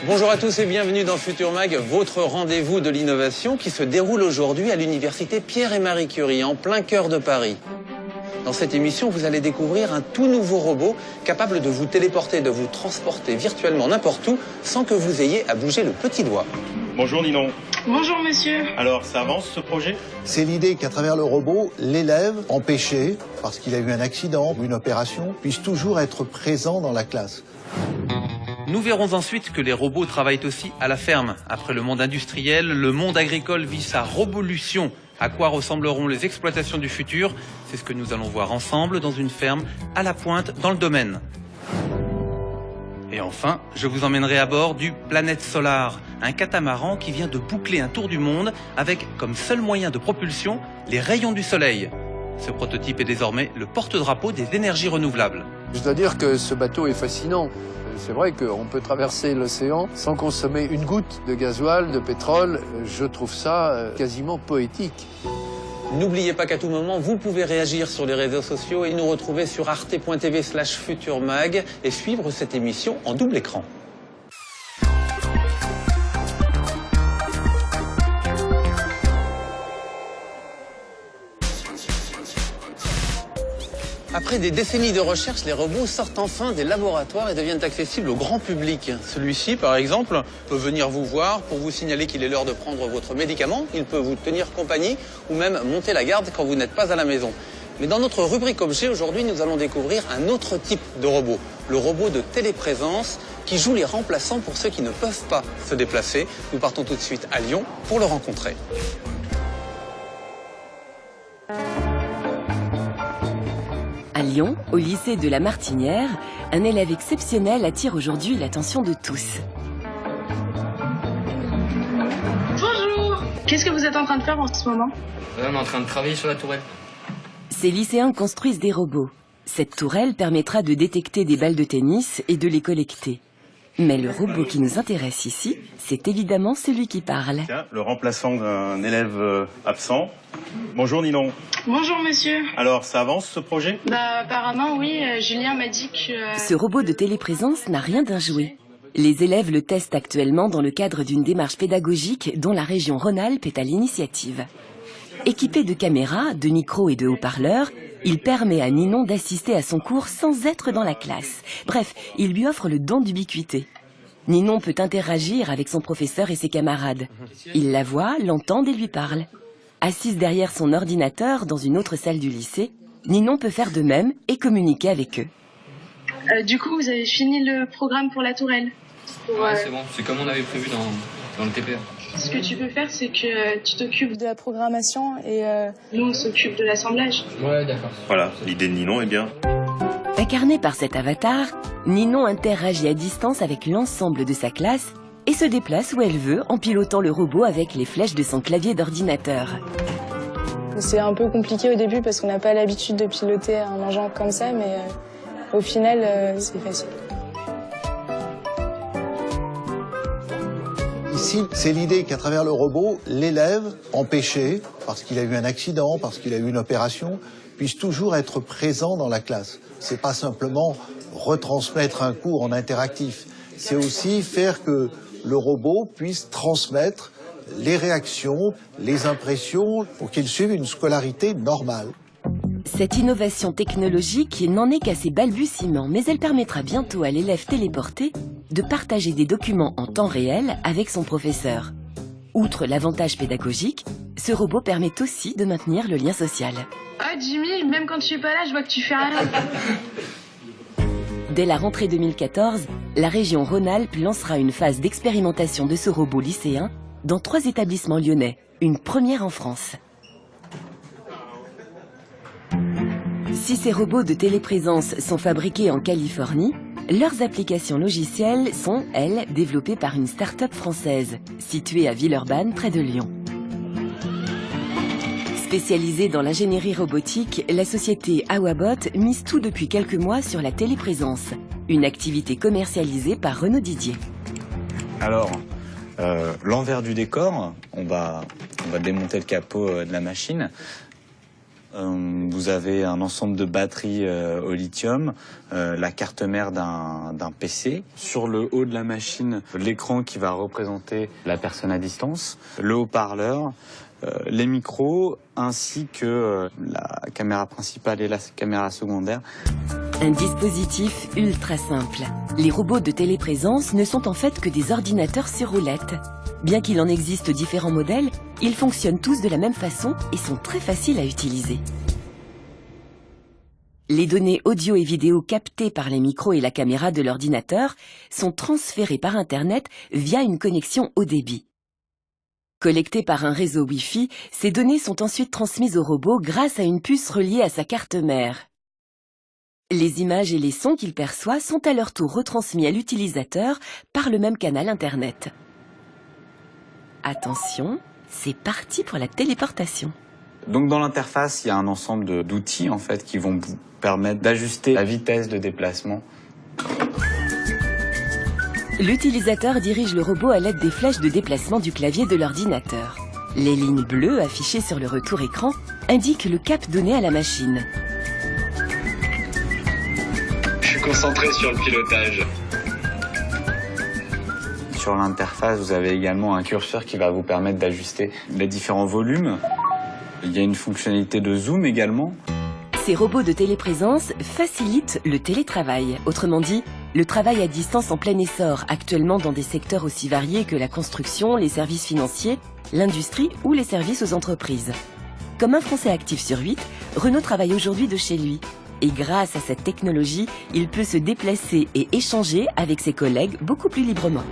Bonjour à tous et bienvenue dans Futur Mag, votre rendez-vous de l'innovation qui se déroule aujourd'hui à l'université Pierre et Marie Curie, en plein cœur de Paris. Dans cette émission, vous allez découvrir un tout nouveau robot capable de vous téléporter, de vous transporter virtuellement n'importe où sans que vous ayez à bouger le petit doigt. Bonjour Ninon. Bonjour monsieur. Alors, ça avance ce projet? C'est l'idée qu'à travers le robot, l'élève empêché, parce qu'il a eu un accident ou une opération, puisse toujours être présent dans la classe. Nous verrons ensuite que les robots travaillent aussi à la ferme. Après le monde industriel, le monde agricole vit sa robolution. À quoi ressembleront les exploitations du futur? C'est ce que nous allons voir ensemble dans une ferme à la pointe dans le domaine. Et enfin, je vous emmènerai à bord du Planète Solar, un catamaran qui vient de boucler un tour du monde avec comme seul moyen de propulsion les rayons du soleil. Ce prototype est désormais le porte-drapeau des énergies renouvelables. Je dois dire que ce bateau est fascinant. C'est vrai qu'on peut traverser l'océan sans consommer une goutte de gasoil, de pétrole. Je trouve ça quasiment poétique. N'oubliez pas qu'à tout moment, vous pouvez réagir sur les réseaux sociaux et nous retrouver sur arte.tv/futurmag et suivre cette émission en double écran. Après des décennies de recherche, les robots sortent enfin des laboratoires et deviennent accessibles au grand public. Celui-ci, par exemple, peut venir vous voir pour vous signaler qu'il est l'heure de prendre votre médicament. Il peut vous tenir compagnie ou même monter la garde quand vous n'êtes pas à la maison. Mais dans notre rubrique objet, aujourd'hui, nous allons découvrir un autre type de robot. Le robot de téléprésence qui joue les remplaçants pour ceux qui ne peuvent pas se déplacer. Nous partons tout de suite à Lyon pour le rencontrer. À Lyon, au lycée de la Martinière, un élève exceptionnel attire aujourd'hui l'attention de tous. Bonjour. Qu'est-ce que vous êtes en train de faire en ce moment? On est en train de travailler sur la tourelle. Ces lycéens construisent des robots. Cette tourelle permettra de détecter des balles de tennis et de les collecter. Mais le robot qui nous intéresse ici, c'est évidemment celui qui parle. Tiens, le remplaçant d'un élève absent. Bonjour Ninon. Bonjour monsieur. Alors, ça avance ce projet? Apparemment oui, Julien m'a dit que... Ce robot de téléprésence n'a rien d'un jouet. Les élèves le testent actuellement dans le cadre d'une démarche pédagogique dont la région Rhône-Alpes est à l'initiative. Équipé de caméras, de micros et de haut-parleurs, il permet à Ninon d'assister à son cours sans être dans la classe. Bref, il lui offre le don d'ubiquité. Ninon peut interagir avec son professeur et ses camarades. Il la voit, l'entend et lui parle. Assise derrière son ordinateur dans une autre salle du lycée, Ninon peut faire de même et communiquer avec eux. Du coup, vous avez fini le programme pour la tourelle? Ouais, c'est bon. C'est comme on avait prévu dans le TPA. Ce que tu peux faire, c'est que tu t'occupes de la programmation et nous, on s'occupe de l'assemblage. Ouais, d'accord. Voilà, l'idée de Ninon est bien. Incarné par cet avatar, Ninon interagit à distance avec l'ensemble de sa classe et se déplace où elle veut en pilotant le robot avec les flèches de son clavier d'ordinateur. C'est un peu compliqué au début parce qu'on n'a pas l'habitude de piloter un engin comme ça, mais au final, c'est facile. Ici, c'est l'idée qu'à travers le robot, l'élève empêché, parce qu'il a eu un accident, parce qu'il a eu une opération, puisse toujours être présent dans la classe. C'est pas simplement retransmettre un cours en interactif, c'est aussi faire que le robot puisse transmettre les réactions, les impressions, pour qu'il suive une scolarité normale. Cette innovation technologique n'en est qu'à ses balbutiements, mais elle permettra bientôt à l'élève téléporté de partager des documents en temps réel avec son professeur. Outre l'avantage pédagogique, ce robot permet aussi de maintenir le lien social. Ah Jimmy, même quand je suis pas là, je vois que tu fais rien. Dès la rentrée 2014, la région Rhône-Alpes lancera une phase d'expérimentation de ce robot lycéen dans 3 établissements lyonnais, une première en France. Si ces robots de téléprésence sont fabriqués en Californie, leurs applications logicielles sont, elles, développées par une start-up française, située à Villeurbanne, près de Lyon. Spécialisée dans l'ingénierie robotique, la société Awabot mise tout depuis quelques mois sur la téléprésence, une activité commercialisée par Renaud Didier. Alors, l'envers du décor, on va démonter le capot de la machine. Vous avez un ensemble de batteries au lithium, la carte mère d'un PC. Sur le haut de la machine, l'écran qui va représenter la personne à distance, le haut-parleur, les micros, ainsi que la caméra principale et la caméra secondaire. Un dispositif ultra simple. Les robots de téléprésence ne sont en fait que des ordinateurs sur roulette. Bien qu'il en existe différents modèles, ils fonctionnent tous de la même façon et sont très faciles à utiliser. Les données audio et vidéo captées par les micros et la caméra de l'ordinateur sont transférées par Internet via une connexion haut débit. Collectées par un réseau Wi-Fi, ces données sont ensuite transmises au robot grâce à une puce reliée à sa carte mère. Les images et les sons qu'il perçoit sont à leur tour retransmis à l'utilisateur par le même canal Internet. Attention, c'est parti pour la téléportation. Donc dans l'interface, il y a un ensemble d'outils en fait qui vont vous permettre d'ajuster la vitesse de déplacement. L'utilisateur dirige le robot à l'aide des flèches de déplacement du clavier de l'ordinateur. Les lignes bleues affichées sur le retour écran indiquent le cap donné à la machine. Je suis concentré sur le pilotage. Sur l'interface, vous avez également un curseur qui va vous permettre d'ajuster les différents volumes. Il y a une fonctionnalité de zoom également. Ces robots de téléprésence facilitent le télétravail. Autrement dit, le travail à distance en plein essor, actuellement dans des secteurs aussi variés que la construction, les services financiers, l'industrie ou les services aux entreprises. Comme un Français actif sur 8, Renaud travaille aujourd'hui de chez lui. Et grâce à cette technologie, il peut se déplacer et échanger avec ses collègues beaucoup plus librement.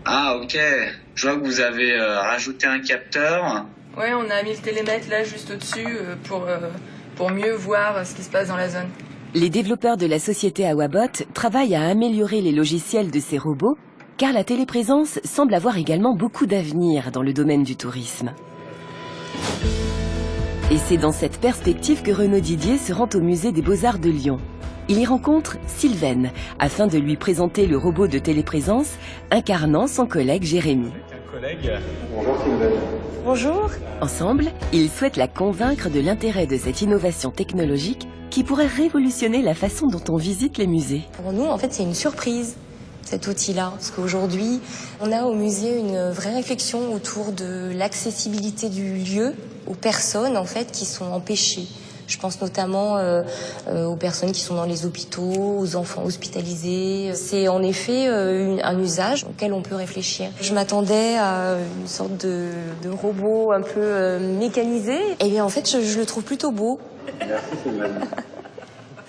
Ah ok, je vois que vous avez rajouté un capteur. Ouais, on a mis le télémètre là juste au-dessus pour mieux voir ce qui se passe dans la zone. Les développeurs de la société Awabot travaillent à améliorer les logiciels de ces robots, car la téléprésence semble avoir également beaucoup d'avenir dans le domaine du tourisme. Et c'est dans cette perspective que Renaud Didier se rend au musée des Beaux-Arts de Lyon. Il y rencontre Sylvaine, afin de lui présenter le robot de téléprésence incarnant son collègue Jérémy. Bonjour Sylvaine. Bonjour. Ensemble, ils souhaitent la convaincre de l'intérêt de cette innovation technologique qui pourrait révolutionner la façon dont on visite les musées. Pour nous, en fait, c'est une surprise, cet outil-là. Parce qu'aujourd'hui, on a au musée une vraie réflexion autour de l'accessibilité du lieu aux personnes, en fait, qui sont empêchées. Je pense notamment aux personnes qui sont dans les hôpitaux, aux enfants hospitalisés. C'est en effet un usage auquel on peut réfléchir. Je m'attendais à une sorte de robot un peu mécanisé. Et bien en fait, je le trouve plutôt beau. Merci Sylvaine.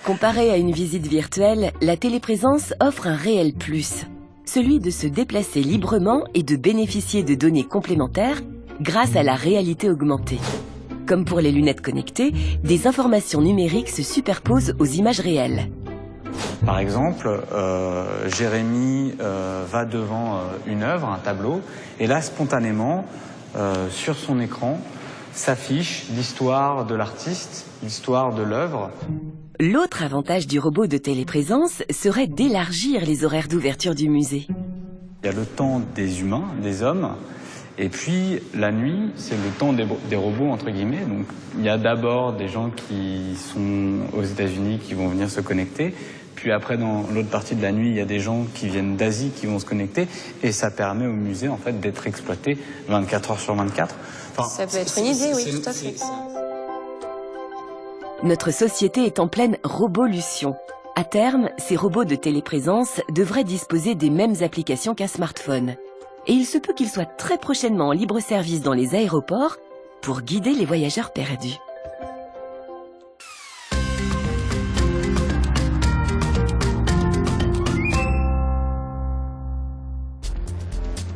Comparé à une visite virtuelle, la téléprésence offre un réel plus. Celui de se déplacer librement et de bénéficier de données complémentaires grâce à la réalité augmentée. Comme pour les lunettes connectées, des informations numériques se superposent aux images réelles. Par exemple, Jérémy va devant une œuvre, un tableau, et là, spontanément, sur son écran, s'affiche l'histoire de l'artiste, l'histoire de l'œuvre. L'autre avantage du robot de téléprésence serait d'élargir les horaires d'ouverture du musée. Il y a le temps des humains, des hommes, et puis la nuit, c'est le temps des robots, entre guillemets. Donc il y a d'abord des gens qui sont aux États-Unis qui vont venir se connecter. Puis après, dans l'autre partie de la nuit, il y a des gens qui viennent d'Asie qui vont se connecter. Et ça permet au musée, en fait, d'être exploité 24 heures sur 24. Enfin, ça peut être une idée, oui, tout à fait. Notre société est en pleine robolution. À terme, ces robots de téléprésence devraient disposer des mêmes applications qu'un smartphone. Et il se peut qu'ils soient très prochainement en libre service dans les aéroports pour guider les voyageurs perdus.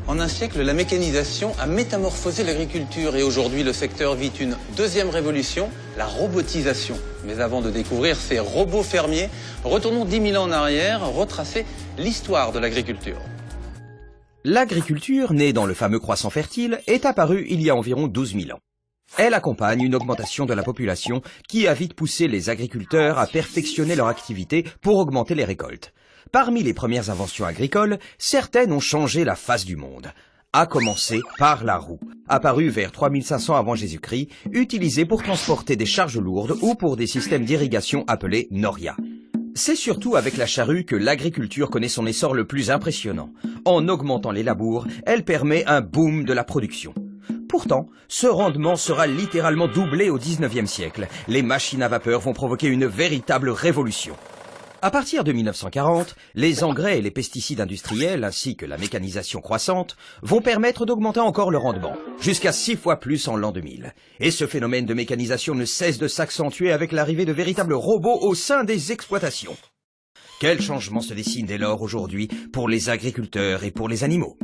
En un siècle, la mécanisation a métamorphosé l'agriculture et aujourd'hui le secteur vit une deuxième révolution, la robotisation. Mais avant de découvrir ces robots fermiers, retournons 10 000 ans en arrière, retracer l'histoire de l'agriculture. L'agriculture, née dans le fameux croissant fertile, est apparue il y a environ 12 000 ans. Elle accompagne une augmentation de la population qui a vite poussé les agriculteurs à perfectionner leur activité pour augmenter les récoltes. Parmi les premières inventions agricoles, certaines ont changé la face du monde. à commencer par la roue, apparue vers 3500 avant Jésus-Christ, utilisée pour transporter des charges lourdes ou pour des systèmes d'irrigation appelés noria. C'est surtout avec la charrue que l'agriculture connaît son essor le plus impressionnant. En augmentant les labours, elle permet un boom de la production. Pourtant, ce rendement sera littéralement doublé au 19e siècle. Les machines à vapeur vont provoquer une véritable révolution. À partir de 1940, les engrais et les pesticides industriels, ainsi que la mécanisation croissante, vont permettre d'augmenter encore le rendement, jusqu'à 6 fois plus en l'an 2000. Et ce phénomène de mécanisation ne cesse de s'accentuer avec l'arrivée de véritables robots au sein des exploitations. Quel changement se dessine dès lors aujourd'hui pour les agriculteurs et pour les animaux?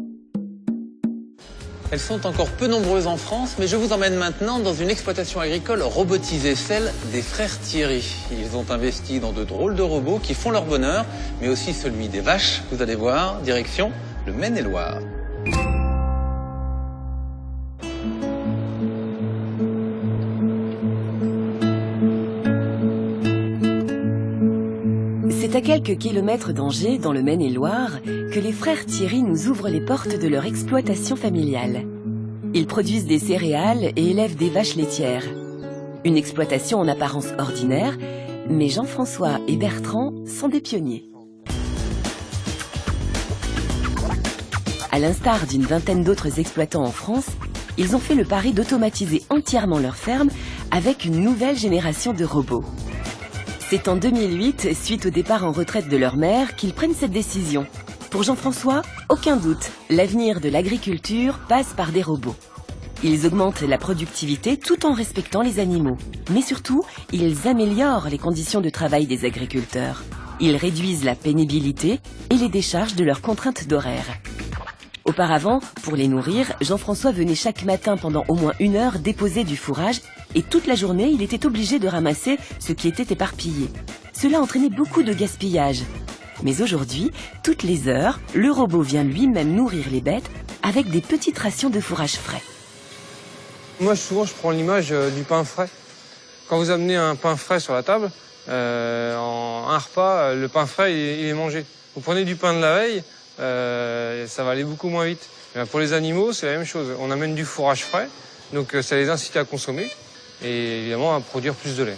Elles sont encore peu nombreuses en France, mais je vous emmène maintenant dans une exploitation agricole robotisée, celle des frères Thierry. Ils ont investi dans de drôles de robots qui font leur bonheur, mais aussi celui des vaches, vous allez voir, direction le Maine-et-Loire. C'est à quelques kilomètres d'Angers, dans le Maine-et-Loire, que les frères Thierry nous ouvrent les portes de leur exploitation familiale. Ils produisent des céréales et élèvent des vaches laitières. Une exploitation en apparence ordinaire, mais Jean-François et Bertrand sont des pionniers. À l'instar d'une vingtaine d'autres exploitants en France, ils ont fait le pari d'automatiser entièrement leur ferme avec une nouvelle génération de robots. C'est en 2008, suite au départ en retraite de leur mère, qu'ils prennent cette décision. Pour Jean-François, aucun doute, l'avenir de l'agriculture passe par des robots. Ils augmentent la productivité tout en respectant les animaux. Mais surtout, ils améliorent les conditions de travail des agriculteurs. Ils réduisent la pénibilité et les déchargent de leurs contraintes d'horaire. Auparavant, pour les nourrir, Jean-François venait chaque matin pendant au moins 1 heure déposer du fourrage et toute la journée, il était obligé de ramasser ce qui était éparpillé. Cela entraînait beaucoup de gaspillage. Mais aujourd'hui, toutes les heures, le robot vient lui-même nourrir les bêtes avec des petites rations de fourrage frais. Moi, souvent, je prends l'image du pain frais. Quand vous amenez un pain frais sur la table, en un repas, le pain frais, il est mangé. Vous prenez du pain de la veille, ça va aller beaucoup moins vite. Pour les animaux, c'est la même chose. On amène du fourrage frais, donc ça les incite à consommer et évidemment à produire plus de lait.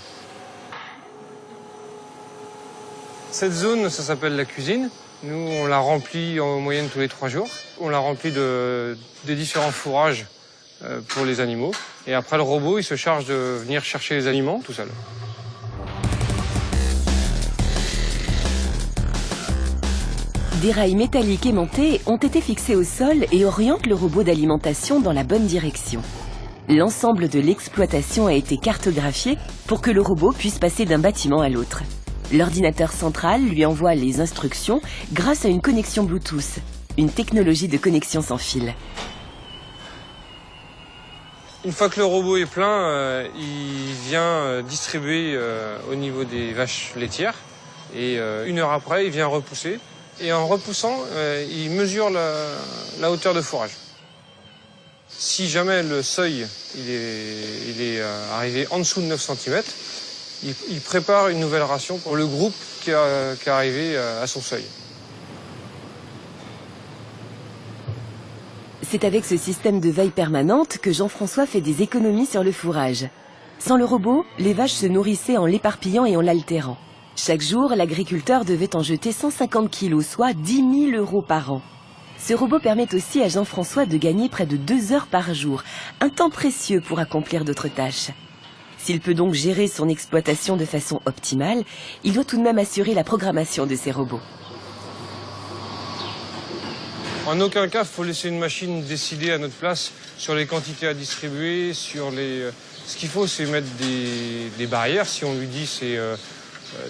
Cette zone, ça s'appelle la cuisine. Nous, on la remplit en moyenne tous les 3 jours. On la remplit des différents fourrages pour les animaux. Et après, le robot, il se charge de venir chercher les aliments tout seul. Des rails métalliques aimantés ont été fixés au sol et orientent le robot d'alimentation dans la bonne direction. L'ensemble de l'exploitation a été cartographié pour que le robot puisse passer d'un bâtiment à l'autre. L'ordinateur central lui envoie les instructions grâce à une connexion Bluetooth, une technologie de connexion sans fil. Une fois que le robot est plein, il vient distribuer au niveau des vaches laitières. Et 1 heure après, il vient repousser. Et en repoussant, il mesure la hauteur de fourrage. Si jamais le seuil il est arrivé en dessous de 9 cm, il prépare une nouvelle ration pour le groupe qui est arrivé à son seuil. C'est avec ce système de veille permanente que Jean-François fait des économies sur le fourrage. Sans le robot, les vaches se nourrissaient en l'éparpillant et en l'altérant. Chaque jour, l'agriculteur devait en jeter 150 kilos, soit 10 000 € par an. Ce robot permet aussi à Jean-François de gagner près de 2 heures par jour, un temps précieux pour accomplir d'autres tâches. S'il peut donc gérer son exploitation de façon optimale, il doit tout de même assurer la programmation de ses robots. En aucun cas, il faut laisser une machine décider à notre place sur les quantités à distribuer, sur les... Ce qu'il faut, c'est mettre des barrières. Si on lui dit c'est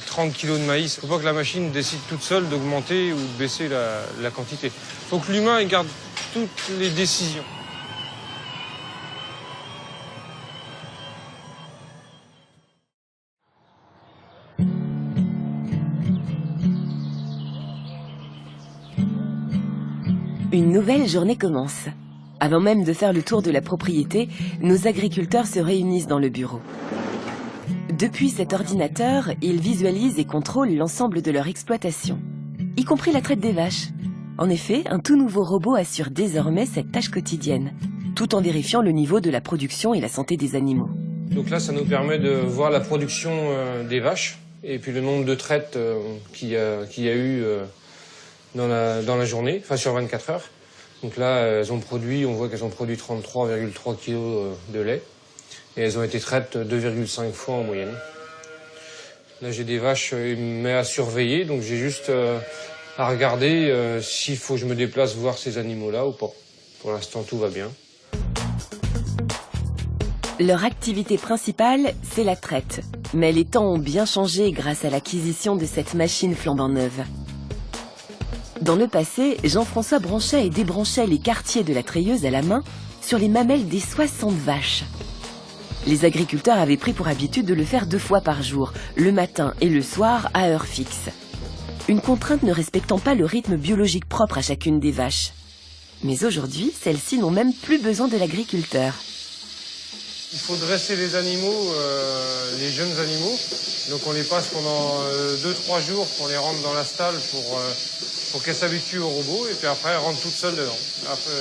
30 kg de maïs, il ne faut pas que la machine décide toute seule d'augmenter ou de baisser la quantité. Il faut que l'humain garde toutes les décisions. Une nouvelle journée commence. Avant même de faire le tour de la propriété, nos agriculteurs se réunissent dans le bureau. Depuis cet ordinateur, ils visualisent et contrôlent l'ensemble de leur exploitation, y compris la traite des vaches. En effet, un tout nouveau robot assure désormais cette tâche quotidienne, tout en vérifiant le niveau de la production et la santé des animaux. Donc là, ça nous permet de voir la production des vaches et puis le nombre de traites qu'il y a eu dans la journée, enfin sur 24 heures. Donc là, on voit qu'elles ont produit 33,3 kg de lait et elles ont été traites 2,5 fois en moyenne. Là, j'ai des vaches mais à surveiller, donc j'ai juste à regarder s'il faut que je me déplace voir ces animaux-là ou pas. Pour l'instant, tout va bien. Leur activité principale, c'est la traite. Mais les temps ont bien changé grâce à l'acquisition de cette machine flambant neuve. Dans le passé, Jean-François branchait et débranchait les quartiers de la treilleuse à la main sur les mamelles des 60 vaches. Les agriculteurs avaient pris pour habitude de le faire 2 fois par jour, le matin et le soir à heure fixe. Une contrainte ne respectant pas le rythme biologique propre à chacune des vaches. Mais aujourd'hui, celles-ci n'ont même plus besoin de l'agriculteur. Il faut dresser les animaux, les jeunes animaux. Donc on les passe pendant 2-3 jours qu'on les rentre dans la stalle pour qu'elles s'habituent au robot. Et puis après, elles rentrent toutes seules dedans. Après,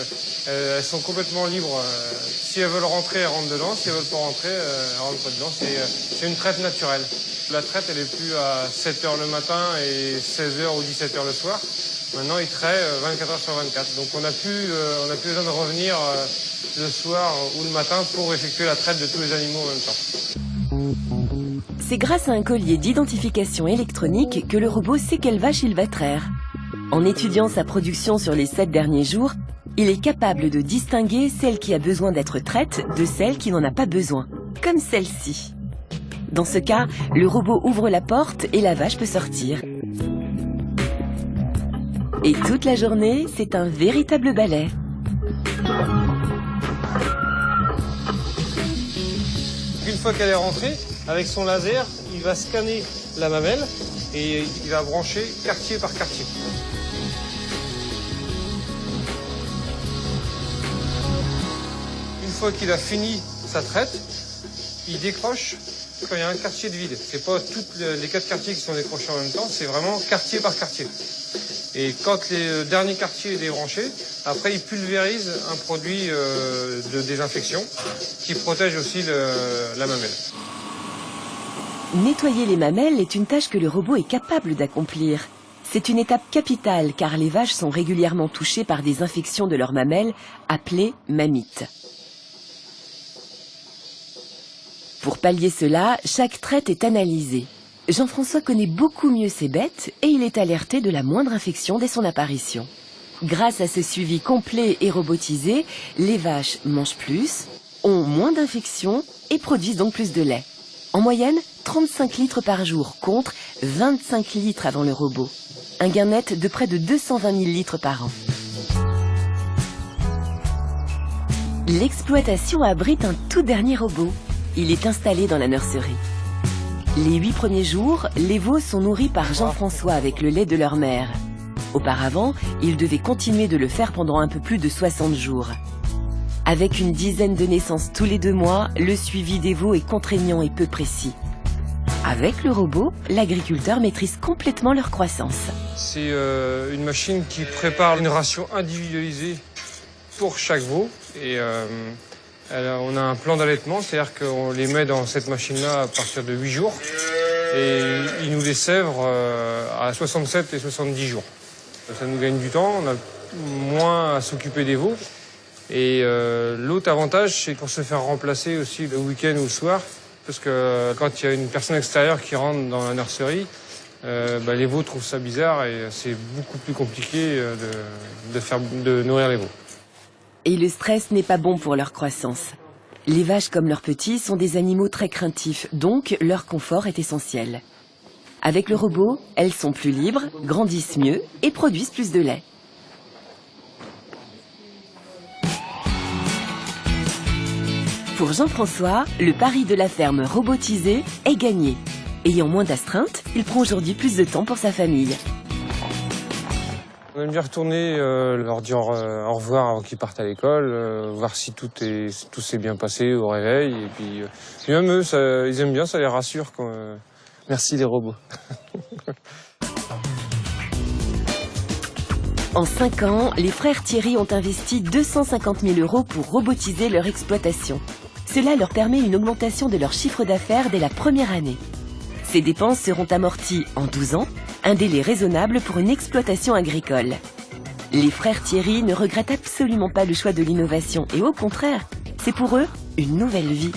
elles sont complètement libres. Si elles veulent rentrer, elles rentrent dedans. Si elles veulent pas rentrer, elles rentrent pas dedans. C'est une traite naturelle. La traite, elle est plus à 7 h le matin et 16 h ou 17 h le soir. Maintenant, ils traient 24 h sur 24. Donc on n'a plus besoin de revenir le soir ou le matin pour effectuer la traite de tous les animaux en même temps. C'est grâce à un collier d'identification électronique que le robot sait quelle vache il va traire. En étudiant sa production sur les 7 derniers jours, il est capable de distinguer celle qui a besoin d'être traite de celle qui n'en a pas besoin, comme celle-ci. Dans ce cas, le robot ouvre la porte et la vache peut sortir. Et toute la journée, c'est un véritable balai. Une fois qu'elle est rentrée, avec son laser, il va scanner la mamelle et il va brancher quartier par quartier. Une fois qu'il a fini sa traite, il décroche quand il y a un quartier de vide. C'est pas tous les 4 quartiers qui sont décrochés en même temps, c'est vraiment quartier par quartier. Et quand le dernier quartier est débranché, après il pulvérise un produit de désinfection qui protège aussi la mamelle. Nettoyer les mamelles est une tâche que le robot est capable d'accomplir. C'est une étape capitale car les vaches sont régulièrement touchées par des infections de leurs mamelles appelées mammites. Pour pallier cela, chaque traite est analysée. Jean-François connaît beaucoup mieux ces bêtes et il est alerté de la moindre infection dès son apparition. Grâce à ce suivi complet et robotisé, les vaches mangent plus, ont moins d'infections et produisent donc plus de lait. En moyenne, 35 litres par jour contre 25 litres avant le robot. Un gain net de près de 220 000 litres par an. L'exploitation abrite un tout dernier robot. Il est installé dans la nurserie. Les 8 premiers jours, les veaux sont nourris par Jean-François avec le lait de leur mère. Auparavant, il devait continuer de le faire pendant un peu plus de 60 jours. Avec une dizaine de naissances tous les 2 mois, le suivi des veaux est contraignant et peu précis. Avec le robot, l'agriculteur maîtrise complètement leur croissance. C'est une machine qui prépare une ration individualisée pour chaque veau. Et on a un plan d'allaitement, c'est-à-dire qu'on les met dans cette machine-là à partir de 8 jours. Et ils nous les sèvrent à 67 et 70 jours. Ça nous gagne du temps, on a moins à s'occuper des veaux. Et l'autre avantage, c'est pour se faire remplacer aussi le week-end ou le soir. Parce que quand il y a une personne extérieure qui rentre dans la nurserie, les veaux trouvent ça bizarre et c'est beaucoup plus compliqué de nourrir les veaux. Et le stress n'est pas bon pour leur croissance. Les vaches comme leurs petits sont des animaux très craintifs, donc leur confort est essentiel. Avec le robot, elles sont plus libres, grandissent mieux et produisent plus de lait. Pour Jean-François, le pari de la ferme robotisée est gagné. Ayant moins d'astreintes, il prend aujourd'hui plus de temps pour sa famille. On aime bien retourner leur dire au revoir avant qu'ils partent à l'école, voir si tout s'est bien passé au réveil. Et puis même eux, ils aiment bien, ça les rassure. Merci les robots. En 5 ans, les frères Thierry ont investi 250 000 € pour robotiser leur exploitation. Cela leur permet une augmentation de leur chiffre d'affaires dès la première année. Ces dépenses seront amorties en 12 ans, un délai raisonnable pour une exploitation agricole. Les frères Thierry ne regrettent absolument pas le choix de l'innovation et au contraire, c'est pour eux une nouvelle vie.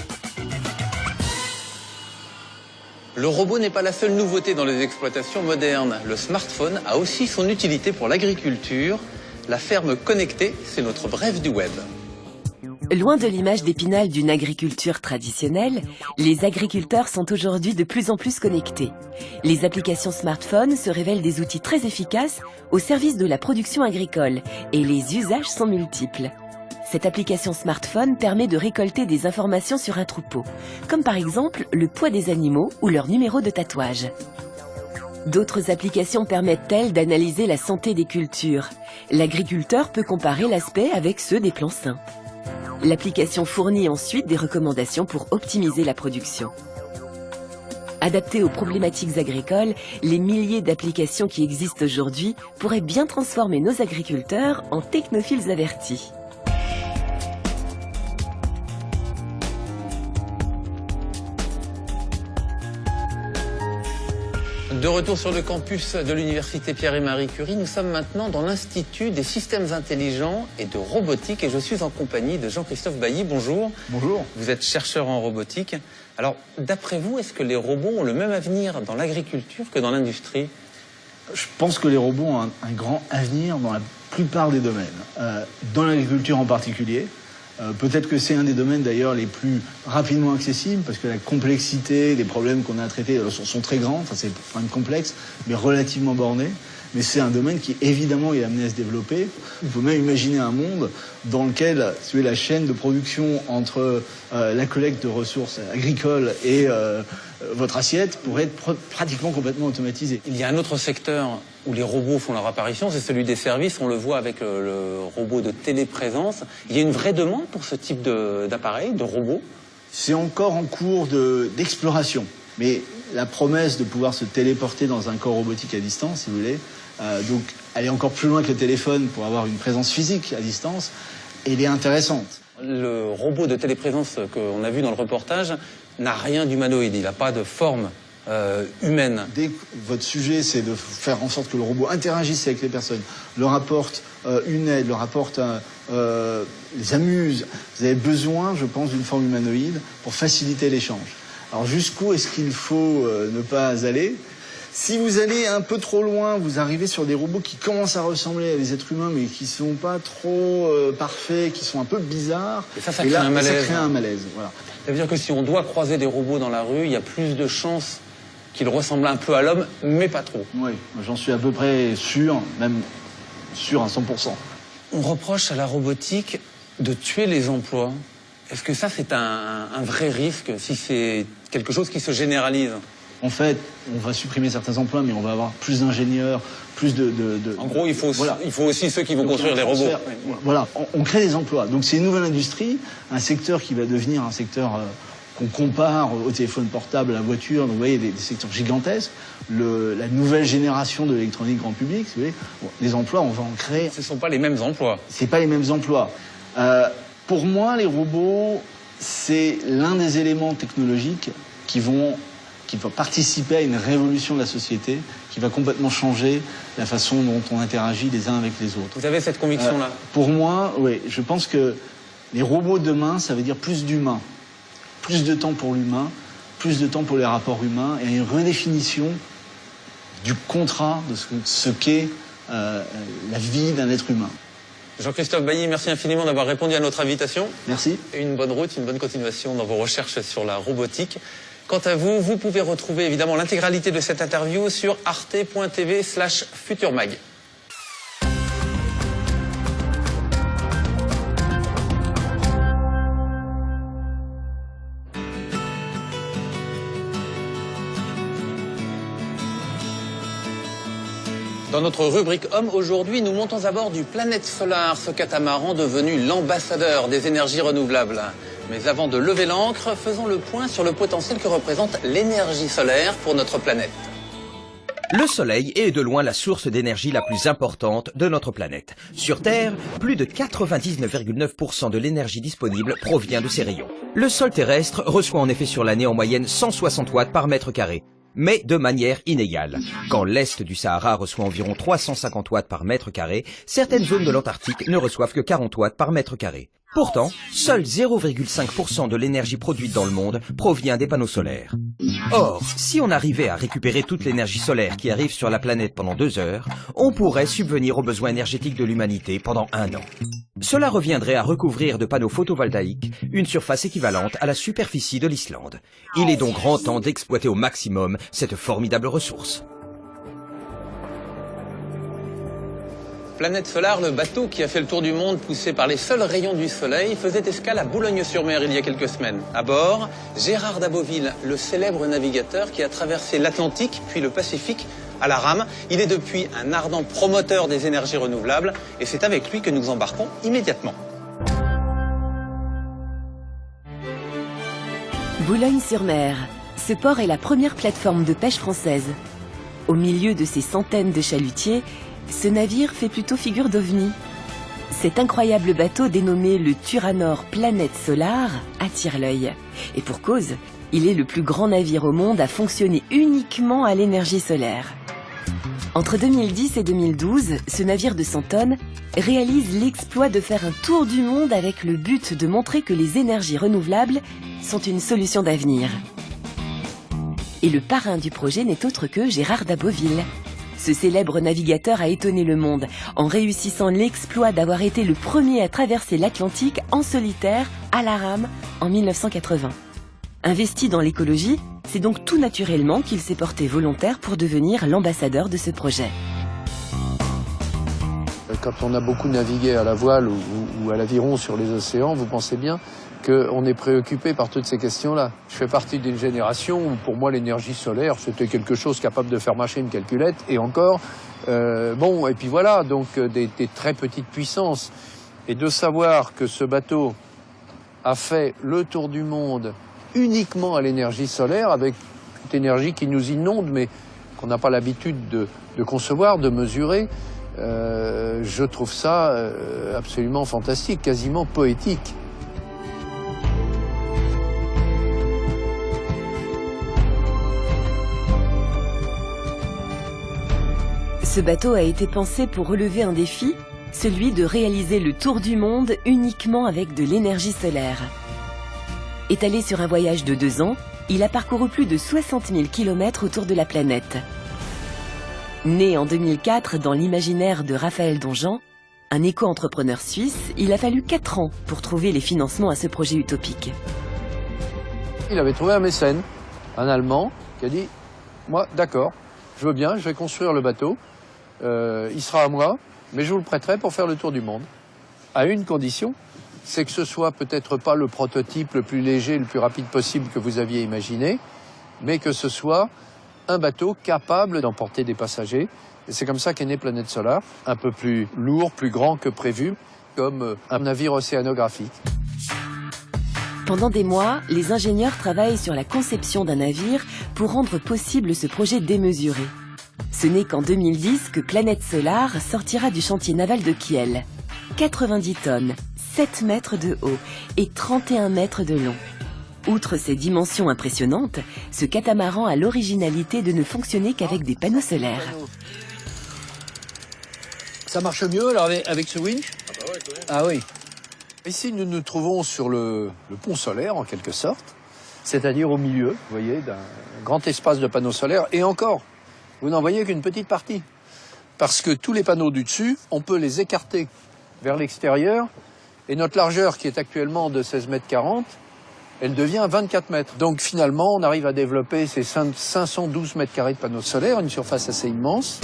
Le robot n'est pas la seule nouveauté dans les exploitations modernes. Le smartphone a aussi son utilité pour l'agriculture. La ferme connectée, c'est notre bref du web. Loin de l'image d'Épinal d'une agriculture traditionnelle, les agriculteurs sont aujourd'hui de plus en plus connectés. Les applications smartphone se révèlent des outils très efficaces au service de la production agricole et les usages sont multiples. Cette application smartphone permet de récolter des informations sur un troupeau, comme par exemple le poids des animaux ou leur numéro de tatouage. D'autres applications permettent-elles d'analyser la santé des cultures. L'agriculteur peut comparer l'aspect avec ceux des plants sains. L'application fournit ensuite des recommandations pour optimiser la production. Adaptées aux problématiques agricoles, les milliers d'applications qui existent aujourd'hui pourraient bien transformer nos agriculteurs en technophiles avertis. De retour sur le campus de l'université Pierre et Marie Curie, nous sommes maintenant dans l'Institut des systèmes intelligents et de robotique et je suis en compagnie de Jean-Christophe Bailly. Bonjour. Bonjour. Vous êtes chercheur en robotique. Alors, d'après vous, est-ce que les robots ont le même avenir dans l'agriculture que dans l'industrie? Je pense que les robots ont un grand avenir dans la plupart des domaines. Dans l'agriculture en particulier. Peut-être que c'est un des domaines d'ailleurs les plus rapidement accessibles parce que la complexité des problèmes qu'on a à traiter sont très grands, enfin, c'est un problème complexe mais relativement borné. Mais c'est un domaine qui évidemment est amené à se développer. On peut même imaginer un monde dans lequel la chaîne de production entre la collecte de ressources agricoles et votre assiette pourrait être pratiquement complètement automatisée. Il y a un autre secteur où les robots font leur apparition, c'est celui des services. On le voit avec le robot de téléprésence. Il y a une vraie demande pour ce type d'appareil, de robot? C'est encore en cours d'exploration. Mais la promesse de pouvoir se téléporter dans un corps robotique à distance, si vous voulez, donc aller encore plus loin que le téléphone pour avoir une présence physique à distance, elle est intéressante. Le robot de téléprésence qu'on a vu dans le reportage n'a rien d'humanoïde, il n'a pas de forme humaine. Dès que votre sujet, c'est de faire en sorte que le robot interagisse avec les personnes, leur apporte une aide, leur apporte les amuse, vous avez besoin, je pense, d'une forme humanoïde pour faciliter l'échange. Alors jusqu'où est-ce qu'il faut ne pas aller? Si vous allez un peu trop loin, vous arrivez sur des robots qui commencent à ressembler à des êtres humains, mais qui sont pas trop parfaits, qui sont un peu bizarres. Et ça crée un malaise. Ça crée un malaise, voilà. Ça veut dire que si on doit croiser des robots dans la rue, il y a plus de chances qu'ils ressemblent un peu à l'homme, mais pas trop. Oui, j'en suis à peu près sûr, même sûr à 100%. On reproche à la robotique de tuer les emplois. Est-ce que ça, c'est un vrai risque si c'est quelque chose qui se généralise? En fait, on va supprimer certains emplois, mais on va avoir plus d'ingénieurs, plus de... En gros, il faut aussi ceux qui vont construire les robots. Voilà, on crée des emplois. Donc c'est une nouvelle industrie, un secteur qui va devenir un secteur qu'on compare au téléphone portable, à la voiture. Donc vous voyez, des secteurs gigantesques. La nouvelle génération de l'électronique grand public, si vous voulez, les emplois, on va en créer. Ce ne sont pas les mêmes emplois. C'est pas les mêmes emplois. Pour moi, les robots, c'est l'un des éléments technologiques qui vont participer à une révolution de la société, qui va complètement changer la façon dont on interagit les uns avec les autres. Vous avez cette conviction-là? Pour moi, oui. Je pense que les robots demain, ça veut dire plus d'humains. Plus de temps pour l'humain, plus de temps pour les rapports humains, et une redéfinition du contrat de ce qu'est la vie d'un être humain. Jean-Christophe Bailly, merci infiniment d'avoir répondu à notre invitation. Merci. Et une bonne route, une bonne continuation dans vos recherches sur la robotique. Quant à vous, vous pouvez retrouver évidemment l'intégralité de cette interview sur arte.tv/futurmag. Dans notre rubrique Hommes, aujourd'hui, nous montons à bord du Planète Solar, ce catamaran devenu l'ambassadeur des énergies renouvelables. Mais avant de lever l'ancre, faisons le point sur le potentiel que représente l'énergie solaire pour notre planète. Le Soleil est de loin la source d'énergie la plus importante de notre planète. Sur Terre, plus de 99,9% de l'énergie disponible provient de ses rayons. Le sol terrestre reçoit en effet sur l'année en moyenne 160 watts par mètre carré, mais de manière inégale. Quand l'est du Sahara reçoit environ 350 watts par mètre carré, certaines zones de l'Antarctique ne reçoivent que 40 watts par mètre carré. Pourtant, seul 0,5% de l'énergie produite dans le monde provient des panneaux solaires. Or, si on arrivait à récupérer toute l'énergie solaire qui arrive sur la planète pendant 2 heures, on pourrait subvenir aux besoins énergétiques de l'humanité pendant 1 an. Cela reviendrait à recouvrir de panneaux photovoltaïques une surface équivalente à la superficie de l'Islande. Il est donc grand temps d'exploiter au maximum cette formidable ressource. Planète Solar, le bateau qui a fait le tour du monde poussé par les seuls rayons du soleil, faisait escale à Boulogne-sur-Mer il y a quelques semaines. À bord, Gérard d'Aboville, le célèbre navigateur qui a traversé l'Atlantique puis le Pacifique à la rame. Il est depuis un ardent promoteur des énergies renouvelables et c'est avec lui que nous embarquons immédiatement. Boulogne-sur-Mer. Ce port est la première plateforme de pêche française. Au milieu de ces centaines de chalutiers, ce navire fait plutôt figure d'ovni. Cet incroyable bateau dénommé le Turanor Planète Solar attire l'œil. Et pour cause, il est le plus grand navire au monde à fonctionner uniquement à l'énergie solaire. Entre 2010 et 2012, ce navire de 100 tonnes réalise l'exploit de faire un tour du monde avec le but de montrer que les énergies renouvelables sont une solution d'avenir. Et le parrain du projet n'est autre que Gérard d'Aboville. Ce célèbre navigateur a étonné le monde en réussissant l'exploit d'avoir été le premier à traverser l'Atlantique en solitaire, à la rame, en 1980. Investi dans l'écologie, c'est donc tout naturellement qu'il s'est porté volontaire pour devenir l'ambassadeur de ce projet. Quand on a beaucoup navigué à la voile ou à l'aviron sur les océans, vous pensez bien qu'on est préoccupé par toutes ces questions-là. Je fais partie d'une génération où, pour moi, l'énergie solaire, c'était quelque chose capable de faire marcher une calculette, et encore, bon, et puis voilà, donc des très petites puissances. Et de savoir que ce bateau a fait le tour du monde uniquement à l'énergie solaire, avec cette énergie qui nous inonde, mais qu'on n'a pas l'habitude de concevoir, de mesurer, je trouve ça absolument fantastique, quasiment poétique. Ce bateau a été pensé pour relever un défi, celui de réaliser le tour du monde uniquement avec de l'énergie solaire. Étalé sur un voyage de 2 ans, il a parcouru plus de 60 000 km autour de la planète. Né en 2004 dans l'imaginaire de Raphaël Donjean, un éco-entrepreneur suisse, il a fallu 4 ans pour trouver les financements à ce projet utopique. Il avait trouvé un mécène, un Allemand, qui a dit « Moi, d'accord, je veux bien, je vais construire le bateau. Il sera à moi, mais je vous le prêterai pour faire le tour du monde. À une condition, c'est que ce soit peut-être pas le prototype le plus léger, le plus rapide possible que vous aviez imaginé, mais que ce soit un bateau capable d'emporter des passagers. Et c'est comme ça qu'est né Planète Solar, un peu plus lourd, plus grand que prévu, comme un navire océanographique. Pendant des mois, les ingénieurs travaillent sur la conception d'un navire pour rendre possible ce projet démesuré. Ce n'est qu'en 2010 que Planète Solar sortira du chantier naval de Kiel. 90 tonnes, 7 mètres de haut et 31 mètres de long. Outre ses dimensions impressionnantes, ce catamaran a l'originalité de ne fonctionner qu'avec des panneaux solaires. Ça marche mieux alors avec ce winch? Ah oui. Ici, nous nous trouvons sur le pont solaire, en quelque sorte, c'est-à-dire au milieu, vous voyez, d'un grand espace de panneaux solaires. Et encore, vous n'en voyez qu'une petite partie. Parce que tous les panneaux du dessus, on peut les écarter vers l'extérieur. Et notre largeur, qui est actuellement de 16,40 mètres, elle devient 24 mètres. Donc finalement, on arrive à développer ces 512 mètres carrés de panneaux solaires, une surface assez immense.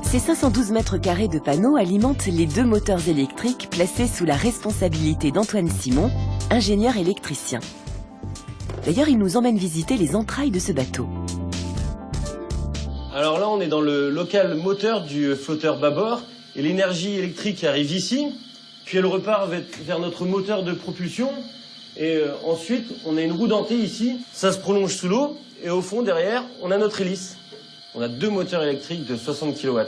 Ces 512 mètres carrés de panneaux alimentent les 2 moteurs électriques placés sous la responsabilité d'Antoine Simon, ingénieur électricien. D'ailleurs, il nous emmène visiter les entrailles de ce bateau. Alors là, on est dans le local moteur du flotteur bâbord et l'énergie électrique arrive ici, puis elle repart vers notre moteur de propulsion et ensuite, on a une roue dentée ici, ça se prolonge sous l'eau et au fond, derrière, on a notre hélice. on a 2 moteurs électriques de 60 kW.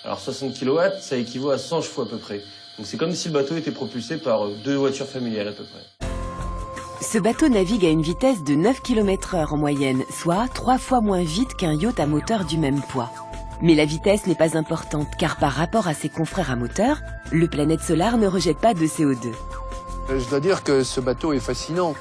Alors 60 kW, ça équivaut à 100 chevaux à peu près. Donc c'est comme si le bateau était propulsé par 2 voitures familiales à peu près. Ce bateau navigue à une vitesse de 9 km/h en moyenne, soit 3 fois moins vite qu'un yacht à moteur du même poids. Mais la vitesse n'est pas importante, car par rapport à ses confrères à moteur, le Planète Solar ne rejette pas de CO2. Je dois dire que ce bateau est fascinant.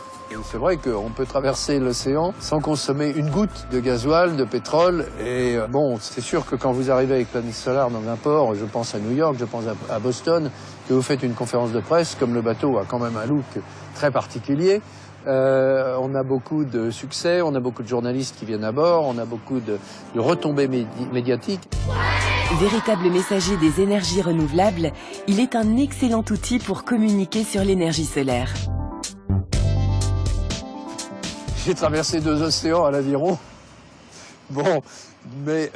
C'est vrai qu'on peut traverser l'océan sans consommer une goutte de gasoil, de pétrole. Et bon, c'est sûr que quand vous arrivez avec Planète Solar dans un port, je pense à New York, je pense à Boston, que vous faites une conférence de presse, comme le bateau a quand même un look très particulier, on a beaucoup de succès, on a beaucoup de journalistes qui viennent à bord, on a beaucoup de retombées médiatiques. Véritable messager des énergies renouvelables, il est un excellent outil pour communiquer sur l'énergie solaire. J'ai traversé 2 océans à l'aviron. Bon, mais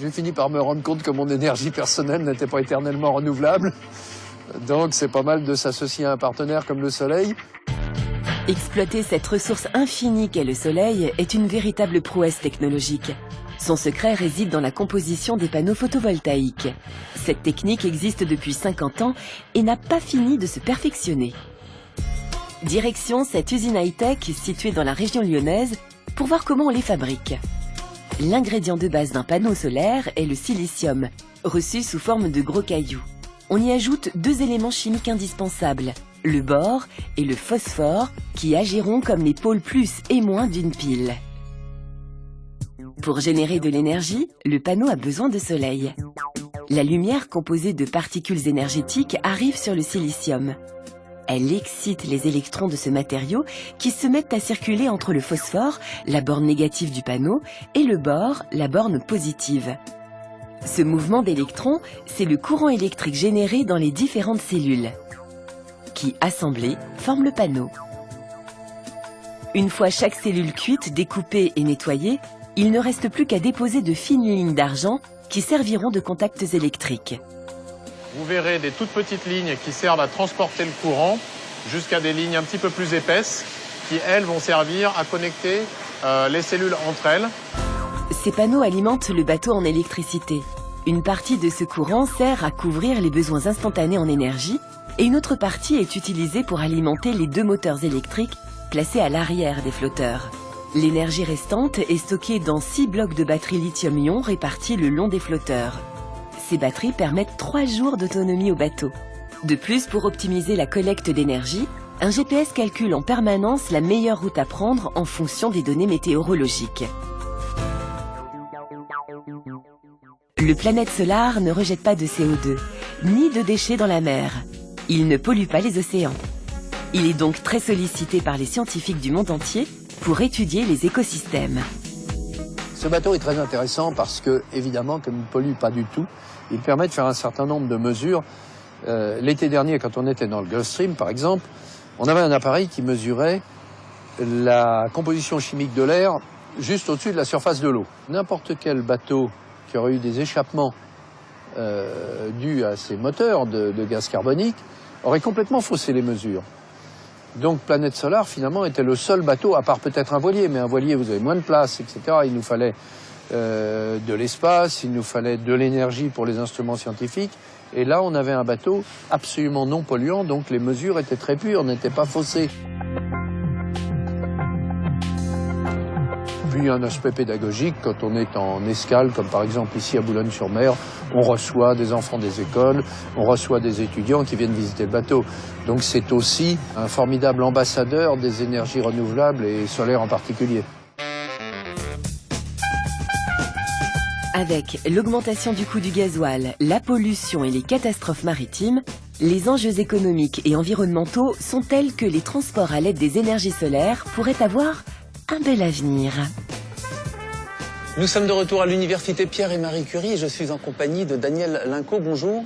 j'ai fini par me rendre compte que mon énergie personnelle n'était pas éternellement renouvelable. Donc c'est pas mal de s'associer à un partenaire comme le Soleil. Exploiter cette ressource infinie qu'est le Soleil est une véritable prouesse technologique. Son secret réside dans la composition des panneaux photovoltaïques. Cette technique existe depuis 50 ans et n'a pas fini de se perfectionner. Direction cette usine high-tech située dans la région lyonnaise pour voir comment on les fabrique. L'ingrédient de base d'un panneau solaire est le silicium, reçu sous forme de gros cailloux. On y ajoute 2 éléments chimiques indispensables, le bore et le phosphore, qui agiront comme les pôles plus et moins d'une pile. Pour générer de l'énergie, le panneau a besoin de soleil. La lumière composée de particules énergétiques arrive sur le silicium. Elle excite les électrons de ce matériau qui se mettent à circuler entre le phosphore, la borne négative du panneau, et le bore, la borne positive. Ce mouvement d'électrons, c'est le courant électrique généré dans les différentes cellules, qui, assemblées, forment le panneau. Une fois chaque cellule cuite, découpée et nettoyée, il ne reste plus qu'à déposer de fines lignes d'argent qui serviront de contacts électriques. Vous verrez des toutes petites lignes qui servent à transporter le courant jusqu'à des lignes un petit peu plus épaisses qui, elles, vont servir à connecter les cellules entre elles. Ces panneaux alimentent le bateau en électricité. Une partie de ce courant sert à couvrir les besoins instantanés en énergie et une autre partie est utilisée pour alimenter les 2 moteurs électriques placés à l'arrière des flotteurs. L'énergie restante est stockée dans 6 blocs de batteries lithium-ion répartis le long des flotteurs. Ces batteries permettent 3 jours d'autonomie au bateau. De plus, pour optimiser la collecte d'énergie, un GPS calcule en permanence la meilleure route à prendre en fonction des données météorologiques. Le Planète Solar ne rejette pas de CO2, ni de déchets dans la mer. Il ne pollue pas les océans. Il est donc très sollicité par les scientifiques du monde entier pour étudier les écosystèmes. Ce bateau est très intéressant parce que, évidemment, comme il ne pollue pas du tout, il permet de faire un certain nombre de mesures. L'été dernier, quand on était dans le Gulf Stream, par exemple, on avait un appareil qui mesurait la composition chimique de l'air juste au-dessus de la surface de l'eau. N'importe quel bateau qui aurait eu des échappements dus à ces moteurs de gaz carbonique aurait complètement faussé les mesures. Donc Planète Solar, finalement, était le seul bateau, à part peut-être un voilier, mais un voilier, vous avez moins de place, etc. Il nous fallait de l'espace, il nous fallait de l'énergie pour les instruments scientifiques. Et là, on avait un bateau absolument non polluant, donc les mesures étaient très pures, n'étaient pas faussées. Puis un aspect pédagogique, quand on est en escale, comme par exemple ici à Boulogne-sur-Mer, on reçoit des enfants des écoles, on reçoit des étudiants qui viennent visiter le bateau. Donc c'est aussi un formidable ambassadeur des énergies renouvelables et solaires en particulier. Avec l'augmentation du coût du gasoil, la pollution et les catastrophes maritimes, les enjeux économiques et environnementaux sont tels que les transports à l'aide des énergies solaires pourraient avoir un bel avenir. Nous sommes de retour à l'université Pierre et Marie Curie et je suis en compagnie de Daniel Linco. Bonjour.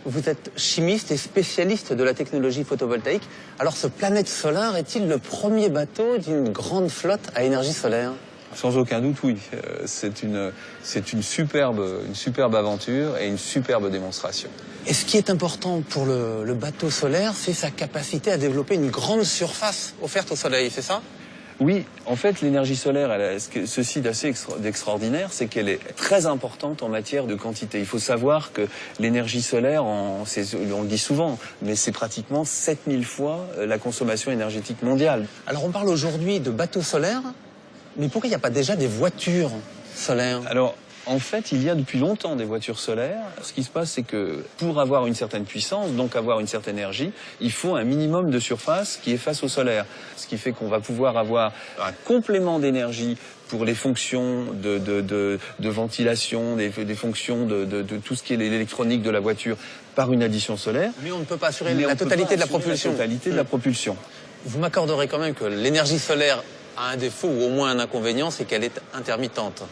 Vous êtes chimiste et spécialiste de la technologie photovoltaïque. Alors ce Planète Solar est-il le premier bateau d'une grande flotte à énergie solaire ? Sans aucun doute, oui. C'est une superbe aventure et une superbe démonstration. Et ce qui est important pour le bateau solaire, c'est sa capacité à développer une grande surface offerte au soleil, c'est ça ? Oui, en fait, l'énergie solaire, elle a ceci d'assez d'extraordinaire, c'est qu'elle est très importante en matière de quantité. Il faut savoir que l'énergie solaire, on le dit souvent, mais c'est pratiquement 7000 fois la consommation énergétique mondiale. Alors on parle aujourd'hui de bateaux solaires, mais pourquoi il n'y a pas déjà des voitures solaires? Alors, en fait, il y a depuis longtemps des voitures solaires. Ce qui se passe, c'est que pour avoir une certaine puissance, donc avoir une certaine énergie, il faut un minimum de surface qui est face au solaire. Ce qui fait qu'on va pouvoir avoir un complément d'énergie pour les fonctions de ventilation, des fonctions de tout ce qui est l'électronique de la voiture par une addition solaire. Mais on ne peut pas assurer la totalité de la propulsion. La totalité de la propulsion. Vous m'accorderez quand même que l'énergie solaire a un défaut ou au moins un inconvénient, c'est qu'elle est intermittente.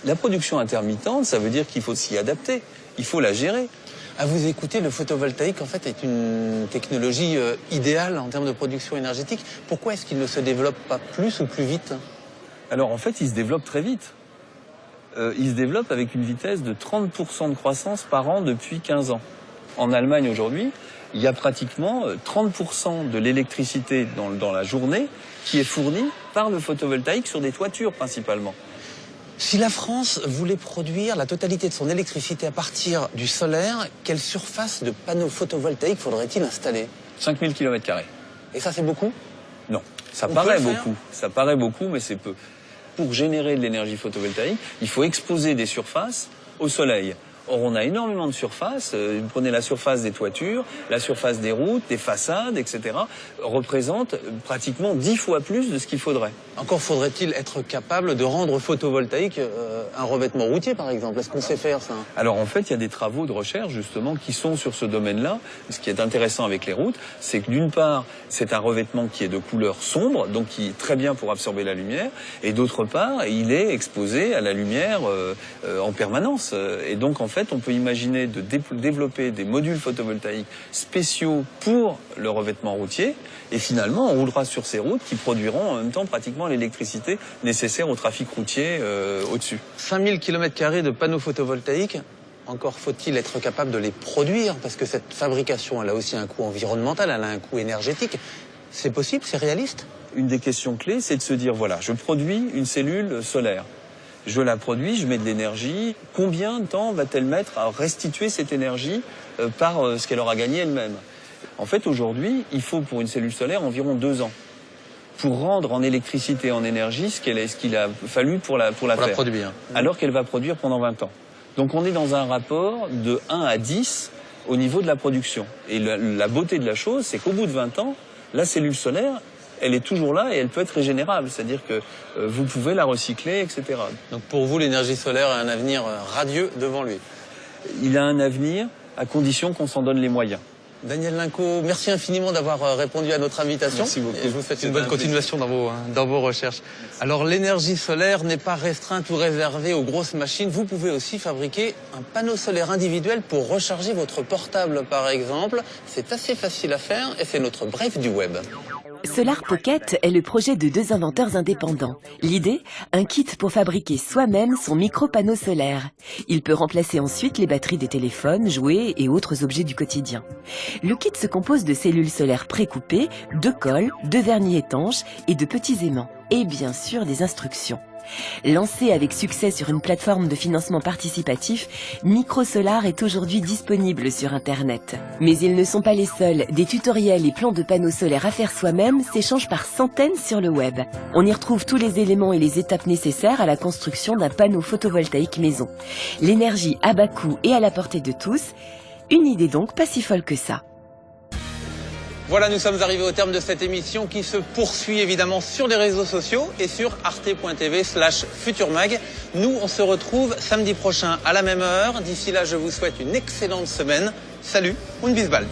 La production intermittente, ça veut dire qu'il faut s'y adapter, il faut la gérer. À vous écouter, le photovoltaïque, en fait, est une technologie idéale en termes de production énergétique. Pourquoi est-ce qu'il ne se développe pas plus ou plus vite? Alors, en fait, il se développe très vite. Il se développe avec une vitesse de 30% de croissance par an depuis 15 ans. En Allemagne, aujourd'hui, il y a pratiquement 30% de l'électricité dans la journée qui est fournie par le photovoltaïque sur des toitures, principalement. Si la France voulait produire la totalité de son électricité à partir du solaire, quelle surface de panneaux photovoltaïques faudrait-il installer? 5000 km². Et ça, c'est beaucoup? Non, ça paraît beaucoup. Ça paraît beaucoup, mais c'est peu. Pour générer de l'énergie photovoltaïque, il faut exposer des surfaces au soleil. Or, on a énormément de surfaces. Vous prenez la surface des toitures, la surface des routes, des façades, etc. représente pratiquement 10 fois plus de ce qu'il faudrait. Encore faudrait-il être capable de rendre photovoltaïque un revêtement routier, par exemple. Est-ce qu'on sait faire ça? Alors, en fait, il y a des travaux de recherche, justement, qui sont sur ce domaine-là. Ce qui est intéressant avec les routes, c'est que d'une part, c'est un revêtement qui est de couleur sombre, donc qui est très bien pour absorber la lumière, et d'autre part, il est exposé à la lumière en permanence. Et donc, en fait, on peut imaginer de développer des modules photovoltaïques spéciaux pour le revêtement routier, et finalement, on roulera sur ces routes qui produiront en même temps pratiquement l'électricité nécessaire au trafic routier au-dessus. 5000 km² de panneaux photovoltaïques, encore faut-il être capable de les produire, parce que cette fabrication, elle a aussi un coût environnemental, elle a un coût énergétique. C'est possible, c'est réaliste? Une des questions clés, c'est de se dire, voilà, je produis une cellule solaire. Je la produis, je mets de l'énergie. Combien de temps va-t-elle mettre à restituer cette énergie par ce qu'elle aura gagné elle-même? En fait, aujourd'hui, il faut pour une cellule solaire environ 2 ans pour rendre en électricité, en énergie, ce qu'il a fallu pour la produire. Alors qu'elle va produire pendant 20 ans. Donc on est dans un rapport de 1 à 10 au niveau de la production. Et la beauté de la chose, c'est qu'au bout de 20 ans, la cellule solaire, elle est toujours là et elle peut être régénérable. C'est-à-dire que vous pouvez la recycler, etc. Donc pour vous, l'énergie solaire a un avenir radieux devant lui? Il a un avenir à condition qu'on s'en donne les moyens. Daniel Linco, merci infiniment d'avoir répondu à notre invitation. Merci beaucoup. Et je vous souhaite une bonne continuation dans vos recherches. Alors l'énergie solaire n'est pas restreinte ou réservée aux grosses machines. Vous pouvez aussi fabriquer un panneau solaire individuel pour recharger votre portable par exemple. C'est assez facile à faire et c'est notre bref du web. Solar Pocket est le projet de 2 inventeurs indépendants. L'idée, un kit pour fabriquer soi-même son micro-panneau solaire. Il peut remplacer ensuite les batteries des téléphones, jouets et autres objets du quotidien. Le kit se compose de cellules solaires précoupées, de colle, de vernis étanche et de petits aimants. Et bien sûr des instructions. Lancé avec succès sur une plateforme de financement participatif, Microsolar est aujourd'hui disponible sur Internet. Mais ils ne sont pas les seuls. Des tutoriels et plans de panneaux solaires à faire soi-même s'échangent par centaines sur le web. On y retrouve tous les éléments et les étapes nécessaires à la construction d'un panneau photovoltaïque maison. L'énergie à bas coût et à la portée de tous. Une idée donc pas si folle que ça. Voilà, nous sommes arrivés au terme de cette émission qui se poursuit évidemment sur les réseaux sociaux et sur arte.tv/futurmag. Nous, on se retrouve samedi prochain à la même heure. D'ici là, je vous souhaite une excellente semaine. Salut und bis bald.